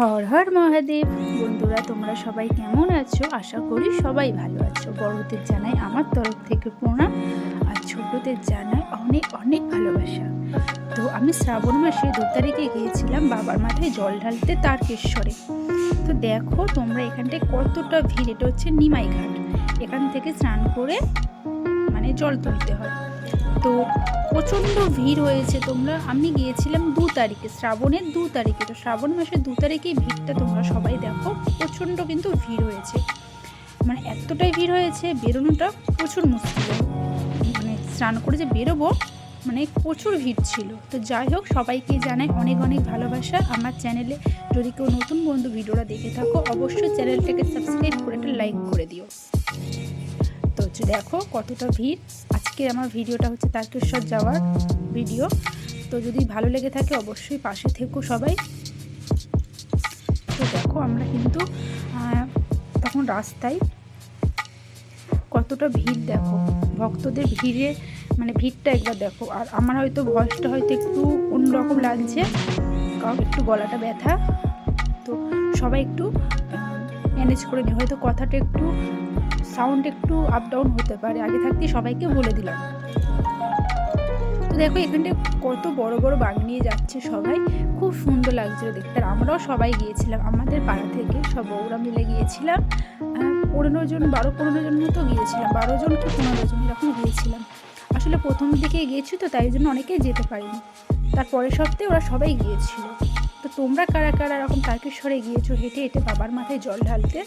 হর হর মহাদেব। বন্ধুরা, তোমরা সবাই কেমন আছো? আশা করি সবাই ভালো আছো। বড়দের জানাই আমার তরফ থেকে প্রণাম, আর ছোটদের জানাই অনেক অনেক ভালোবাসা। তো আমি শ্রাবণ মাসে 2 তারিখে গিয়েছিলাম বাবার মাথায় জল ঢালতে তারকেশ্বরে। তো দেখো তোমরা এখানটায় কতটা ভিড়। এটা হচ্ছে নিমাই ঘাট। এখান থেকে স্নান করে জল তুলতে হয়। তো প্রচণ্ড ভিড় হয়েছে। আমি গিয়েছিলাম 2 তারিখে, শ্রাবণের 2 তারিখে। তো শ্রাবণ মাসের 2 তারিখেই ভিড়টা তোমরা সবাই দেখো, প্রচণ্ড কিন্তু ভিড় হয়েছে। এতটাই ভিড় হয়েছে, বেরোনোটা প্রচুর মুশকিল। স্নান করে যে বেরোবো, প্রচুর ভিড় ছিল। তো যাই হোক, সবাইকে জানাই অনেক অনেক ভালোবাসা। আমার চ্যানেলে যদি কেউ নতুন বন্ধু ভিডিওটা দেখে থাকো, অবশ্যই চ্যানেলটাকে সাবস্ক্রাইব করে একটা লাইক করে দিও। তো দেখো কতটা ভিড়। আজকে আমার ভিডিওটা হচ্ছে তারকেশ্বর যাওয়ার ভিডিও। তো যদি ভালো লেগে থাকে অবশ্যই পাশে থেকো সবাই। তো দেখো আমরা কিন্তু তখন রাস্তায় কতটা ভিড় দেখো, ভক্তদের ভিড়ে ভিড়টা একবার দেখো। আর আমার হয়তো ভয়েসটা হয়তো একটু অন্যরকম লাগছে, কারণ একটু গলাটা ব্যথা। তো সবাই একটু ম্যানেজ করে নিই, হয়তো কথাটা একটু সাউন্ড একটু আপ ডাউন হতে পারে, আগে থাকতেই সবাইকে বলে দিলাম। তো দেখো এখানটায় কত বড় বড় বাঘ নিয়ে যাচ্ছে সবাই, খুব সুন্দর লাগছিল দেখতে। আর আমরাও সবাই গিয়েছিলাম, আমাদের পাড়া থেকে সব বউরা মিলে গিয়েছিলাম। 15 জন 12-15 জন মতো গিয়েছিলাম, 12 জন কি 15 জন এরকম গিয়েছিলাম। আসলে প্রথম দিকে গিয়েছি তো, তাই জন্য অনেকেই যেতে পারিনি। তারপরের সপ্তাহে ওরা সবাই গিয়েছিল। তো তোমরা কারা কারা এরকম তারকেশ্বরে গিয়েছো হেঁটে হেঁটে বাবার মাথায় জল ঢালতে,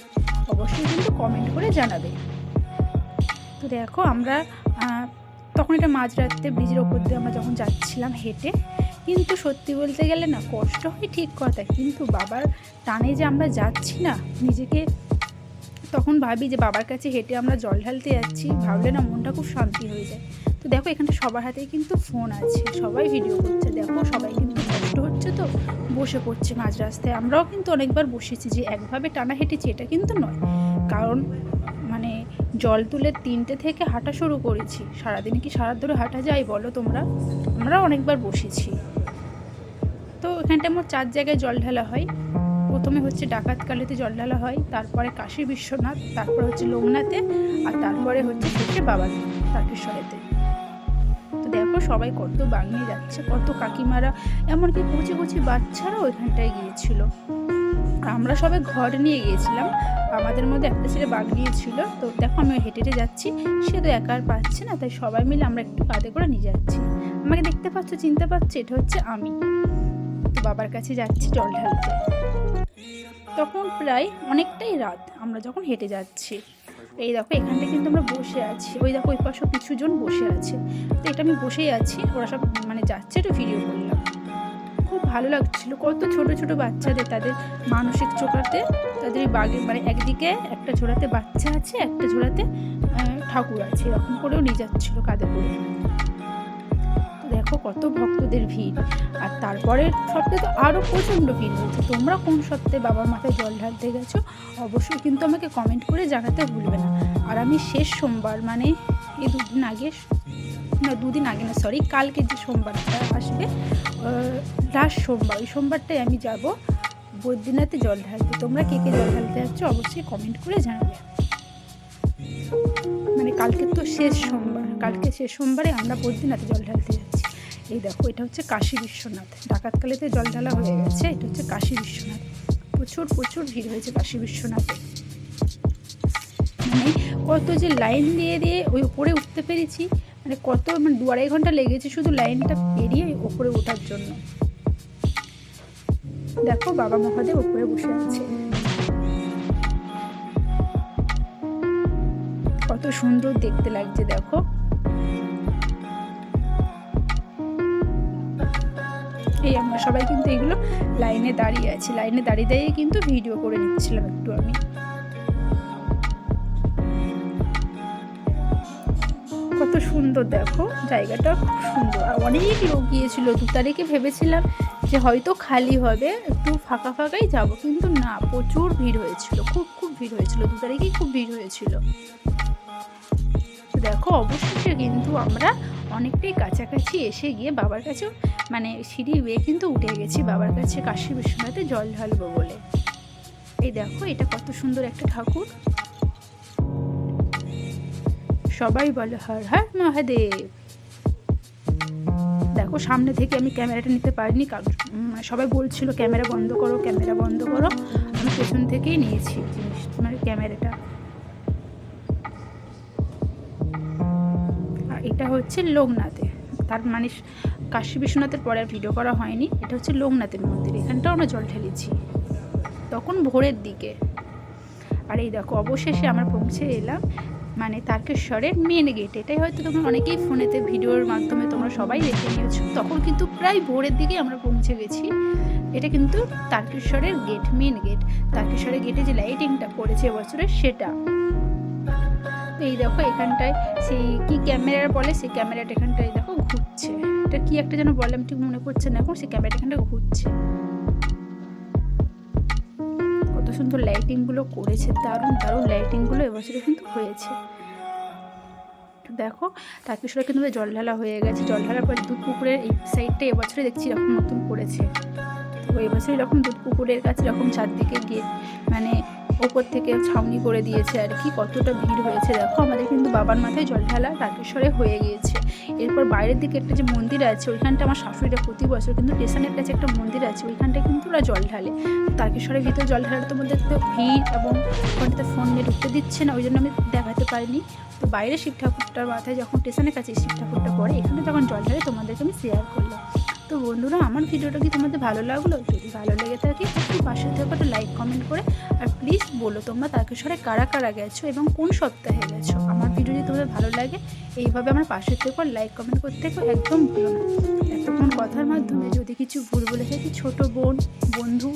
অবশ্যই কিন্তু কমেন্ট করে জানাবে। তো দেখো আমরা তখন এটা মাঝরাতে ব্রিজের ওপর দিয়ে আমরা যখন যাচ্ছিলাম হেঁটে, কিন্তু সত্যি বলতে গেলে না, কষ্ট হয় ঠিক কথা, কিন্তু বাবার টানে যে আমরা যাচ্ছি না, নিজেকে তখন ভাবি যে বাবার কাছে হেঁটে আমরা জল ঢালতে যাচ্ছি, ভাবলে না মনটা খুব শান্তি হয়ে যায়। তো দেখো এখানটা সবার হাতেই কিন্তু ফোন আছে, সবাই ভিডিও করছে। দেখো সবাই কিন্তু কষ্ট হচ্ছে, তো বসে পড়ছে মাঝ রাস্তায়। আমরাও কিন্তু অনেকবার বসেছি, যে একভাবে টানা হেঁটেছি এটা কিন্তু নয়, কারণ জল তুলে 3টে থেকে হাঁটা শুরু করেছি। সারাদিন কি সারা ধরে হাঁটা যায় বলো তোমরা? আমরা অনেকবার বসেছি। তো এখানটায় মোট 4 জায়গায় জল ঢালা হয়। প্রথমে হচ্ছে ডাকাতকালীতে জল ঢালা হয়, তারপরে কাশী বিশ্বনাথ, তারপরে হচ্ছে লোকনাথে, আর তারপরে হচ্ছে শেষে বাবা তারকেশ্বরেতে। তো দেখো সবাই কত বাঘ নিয়ে যাচ্ছে, কত কাকিমারা, এমনকি কুচি কুচি বাচ্চারাও ওইখানটায় গিয়েছিল। আমরা সবাই ঘর নিয়ে গিয়েছিলাম, আমাদের মধ্যে একটা ছেলে বাঘ নিয়েছিল। তো দেখো আমি হেঁটে হেঁটে যাচ্ছি, সে তো একা আর পাচ্ছে না, তাই সবাই মিলে আমরা একটু কাঁধে করে নিয়ে যাচ্ছি। আমাকে দেখতে পাচ্ছ, চিনতে পারছো? এটা হচ্ছে আমি। তো বাবার কাছে যাচ্ছি জল ঢালতে। তখন প্রায় অনেকটাই রাত আমরা যখন হেঁটে যাচ্ছি। এই দেখো এখানটা কিন্তু আমরা বসে আছি, ওই দেখো ওই পাশে কিছু জন বসে আছে। তো এটা আমি বসেই আছি, ওরা সব যাচ্ছে, একটু ভিডিও করলাম। খুব ভালো লাগছিল, কত ছোট ছোট বাচ্চাদের, তাদের মানসিক চোখাতে, তাদের এই বাঘের একদিকে একটা ঝোড়াতে বাচ্চা আছে, একটা ঝোড়াতে ঠাকুর আছে, এরকম করেও নিয়ে যাচ্ছিল কাঁধে করে। তো দেখো কত ভক্তদের ভিড়। আর তারপরের সপ্তাহে তো আরও প্রচণ্ড ভিড় হয়েছে। তোমরা কোন সপ্তাহে বাবার মাথায় জল ঢালতে গেছো অবশ্যই কিন্তু আমাকে কমেন্ট করে জানাতে ভুলবে না। আর আমি শেষ সোমবার, এই 2 দিন আগে, না 2 দিন আগে না, সরি, কালকে যে সোমবারটা আসবে, লাস্ট সোমবার, ওই সোমবারটাই আমি যাব বৈদ্যনাথে জল ঢালতে। তোমরা কে কে জল ঢালতে যাচ্ছ অবশ্যই কমেন্ট করে জানাবে। কালকে তো শেষ সোমবার, কালকে শেষ সোমবারে আমরা বৈদ্যনাথে জল ঢালতে যাচ্ছি। এই দেখো এটা হচ্ছে কাশী বিশ্বনাথ, ডাকাতকালীতে জল ঢালা হয়ে গেছে, এটা হচ্ছে কাশী বিশ্বনাথ। প্রচুর প্রচুর ভিড় হয়েছে কাশী বিশ্বনাথে। কত যে লাইন দিয়ে দিয়ে ওই উপরে উঠতে পেরেছি, কত 2-2.5 ঘন্টা লেগেছে শুধু লাইনটা পেরিয়ে ওপরে ওঠার জন্য। দেখো বাবা মহাদেব উপরে বসে আছে, কত সুন্দর দেখতে লাগছে দেখো। এই আমরা সবাই কিন্তু এগুলো লাইনে দাঁড়িয়ে আছি, লাইনে দাঁড়িয়ে দাঁড়িয়ে কিন্তু ভিডিও করে নিচ্ছিলাম একটু আমি। কত সুন্দর দেখো জায়গাটা, খুব সুন্দর। আর অনেক লোক গিয়েছিল 2 তারিখে, ভেবেছিলাম যে হয়তো খালি হবে, একটু ফাঁকা ফাঁকাই যাব, কিন্তু না, প্রচুর ভিড় হয়েছিল, খুব খুব ভিড় হয়েছিল। 2 তারিখেই খুব ভিড় হয়েছিল। দেখো অবশেষে কিন্তু আমরা অনেকটাই কাছাকাছি এসে গিয়ে বাবার কাছেও মানে সিঁড়ি বেয়ে কিন্তু উঠে গেছি বাবার কাছে কাশী বিশ্বনাথে জল ঢালবো বলে। এই দেখো এটা কত সুন্দর একটা ঠাকুর, সবাই বলে হর হর মহাদেব। দেখো সামনে থেকে আমি ক্যামেরাটা নিতে পারিনি, কারণ সবাই বলছিল ক্যামেরা বন্ধ করো ক্যামেরা বন্ধ করো, আমি পেছন থেকেই নিয়েছি জিনিস মানে ক্যামেরাটা। আর এটা হচ্ছে লোকনাথে, তার মানে কাশী বিশ্বনাথের পরে আর ভিডিও করা হয়নি। এটা হচ্ছে লোকনাথের মন্দির, এখানটাও আমরা জল ঢেলেছি তখন ভোরের দিকে। আর এই দেখো অবশেষে আমরা পৌঁছে এলাম মানে তারকেশ্বরের মেন গেট। এটাই হয়তো তোমরা অনেকেই ফোনেতে ভিডিওর মাধ্যমে তোমরা সবাই দেখে নিয়েছো। তখন কিন্তু প্রায় ভোরের দিকে আমরা পৌঁছে গেছি। এটা কিন্তু তারকেশ্বরের গেট, মেন গেট। তারকেশ্বরের গেটে যে লাইটিংটা পড়েছে এবছরের সেটা। এই দেখো এখানটায় সেই কি ক্যামেরা বলে, সেই ক্যামেরাটা এখানটায় দেখো ঘুরছে। এটা কি একটা যেন বলে আমি ঠিক মনে পড়ছে না এখন, সেই ক্যামেরাটা এখানটা ঘুরছে। কত সুন্দর লাইটিংগুলো করেছে, দারুণ দারুণ লাইটিংগুলো এবছরে কিন্তু হয়েছে। দেখো তারকেশ্বরে কিন্তু জল ঢালা হয়ে গেছে। জল ঢালার পর দুধ পুকুরের এই সাইডটা এবছরে দেখছি এরকম নতুন করেছে। তো এবছর এরকম দুধ পুকুরের কাছে এরকম চারদিকে গিয়ে মানে ওপর থেকে ছাউনি করে দিয়েছে আর কি। কতটা ভিড় হয়েছে দেখো। আমাদের কিন্তু বাবার মাথায় জল ঢালা তারকেশ্বরে হয়ে গিয়েছে। এরপর বাইরের দিকে একটা যে মন্দির আছে ওইখানটা আমার শাশুড়িরা প্রতি বছর কিন্তু স্টেশনের কাছে একটা মন্দির আছে ওইখানটায় কিন্তু ওরা জল ঢালে। তারকেশ্বরের ভিতরে জল ঢালার তো মধ্যে তো ভিড় এবং ওখানটাতে ফোন নিয়ে ঢুকতে দিচ্ছে না, ওই জন্য আমি দেখাতে পারিনি। তো বাইরে শিব ঠাকুরটার মাথায় যখন স্টেশনের কাছে শিব ঠাকুরটা পড়ে এখানে যখন জল ঢালে তোমাদেরকে আমি শেয়ার করলাম। তো বন্ধুরা আমার ভিডিওটা কি তোমাদের ভালো লাগলো? যদি ভালো লেগে থাকে একটু পাশে থেকে একটা লাইক কমেন্ট করে আর প্লিজ বলো তোমরা তারকেশ্বরে কারা কারা গেছো এবং কোন সপ্তাহে গেছো। আমার ভিডিও যদি তোমাদের ভালো লাগে এইভাবে আমার পাশে থেকে লাইক কমেন্ট করতে একদম ভুলো না। এতক্ষণ কথার মাধ্যমে যদি কিছু ভুল বলে থাকি ছোটো বোন বন্ধু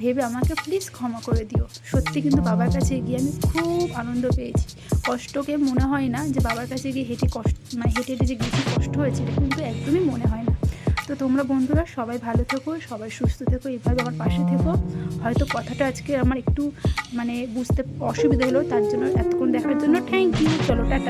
ভেবে আমাকে প্লিজ ক্ষমা করে দিও। সত্যি কিন্তু বাবার কাছে গিয়ে আমি খুব আনন্দ পেয়েছি। কষ্টকে মনে হয় না যে বাবার কাছে গিয়ে হেঁটে হেঁটে যে গেছি কষ্ট হয়েছে, এটা কিন্তু একদমই মনে হয় না। তো তোমরা বন্ধুরা সবাই ভালো থেকো, সবাই সুস্থ থেকো, এইভাবে আমার পাশে থেকো। হয়তো কথাটা আজকে আমার একটু বুঝতে অসুবিধা হলো, তার জন্য এতক্ষণ দেখার জন্য থ্যাংক ইউ। চলো টাটা।